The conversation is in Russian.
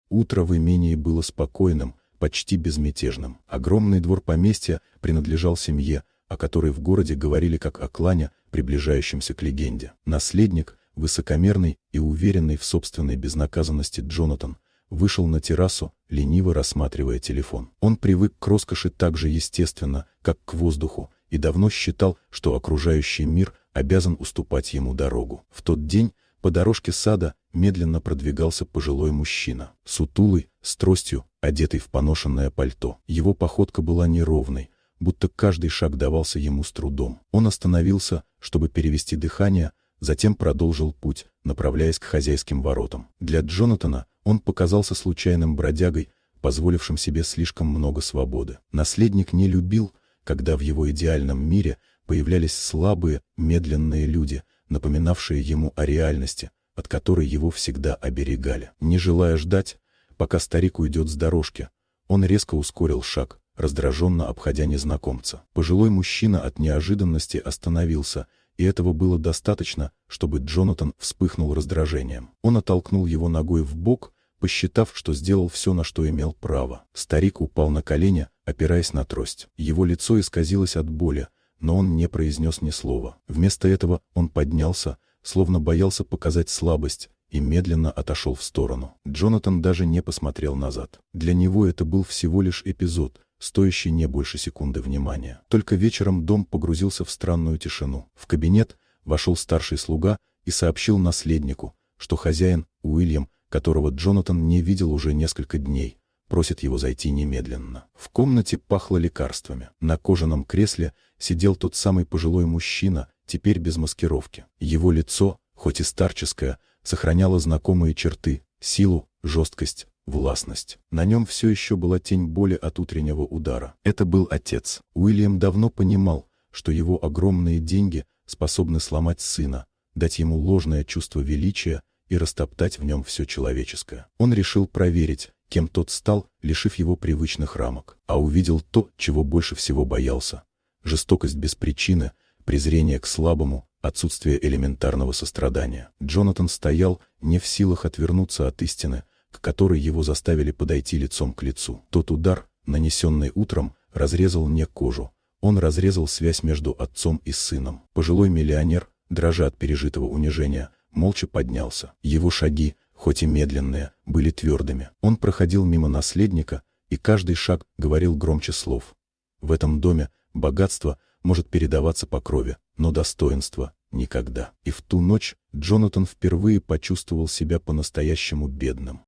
Утро в имении было спокойным, почти безмятежным. Огромный двор поместья принадлежал семье, о которой в городе говорили как о клане, приближающемся к легенде. Наследник, высокомерный и уверенный в собственной безнаказанности Джонатан, вышел на террасу, лениво рассматривая телефон. Он привык к роскоши так же естественно, как к воздуху, и давно считал, что окружающий мир обязан уступать ему дорогу. В тот день по дорожке сада медленно продвигался пожилой мужчина, сутулый, с тростью, одетый в поношенное пальто. Его походка была неровной, будто каждый шаг давался ему с трудом. Он остановился, чтобы перевести дыхание, затем продолжил путь, направляясь к хозяйским воротам. Для Джонатана он показался случайным бродягой, позволившим себе слишком много свободы. Наследник не любил, когда в его идеальном мире появлялись слабые, медленные люди, напоминавшие ему о реальности, от которой его всегда оберегали. Не желая ждать, пока старик уйдет с дорожки, он резко ускорил шаг, раздраженно обходя незнакомца. Пожилой мужчина от неожиданности остановился, и этого было достаточно, чтобы Джонатан вспыхнул раздражением. Он оттолкнул его ногой в бок, посчитав, что сделал все, на что имел право. Старик упал на колени, опираясь на трость. Его лицо исказилось от боли, но он не произнес ни слова. Вместо этого он поднялся, словно боялся показать слабость, и медленно отошел в сторону. Джонатан даже не посмотрел назад. Для него это был всего лишь эпизод, стоящий не больше секунды внимания. Только вечером дом погрузился в странную тишину. В кабинет вошел старший слуга и сообщил наследнику, что хозяин, Уильям, которого Джонатан не видел уже несколько дней, просит его зайти немедленно. В комнате пахло лекарствами. На кожаном кресле сидел тот самый пожилой мужчина, теперь без маскировки. Его лицо, хоть и старческое, сохраняло знакомые черты: силу, жесткость, властность. На нем все еще была тень боли от утреннего удара. Это был отец. Уильям давно понимал, что его огромные деньги способны сломать сына, дать ему ложное чувство величия и растоптать в нем все человеческое. Он решил проверить, кем тот стал, лишив его привычных рамок. А увидел то, чего больше всего боялся: жестокость без причины, презрение к слабому, отсутствие элементарного сострадания. Джонатан стоял, не в силах отвернуться от истины, к которой его заставили подойти лицом к лицу. Тот удар, нанесенный утром, разрезал не кожу. Он разрезал связь между отцом и сыном. Пожилой миллионер, дрожа от пережитого унижения, молча поднялся. Его шаги, хоть и медленные, были твердыми. Он проходил мимо наследника, и каждый шаг говорил громче слов. В этом доме богатство может передаваться по крови, но достоинство — никогда. И в ту ночь Джонатан впервые почувствовал себя по-настоящему бедным.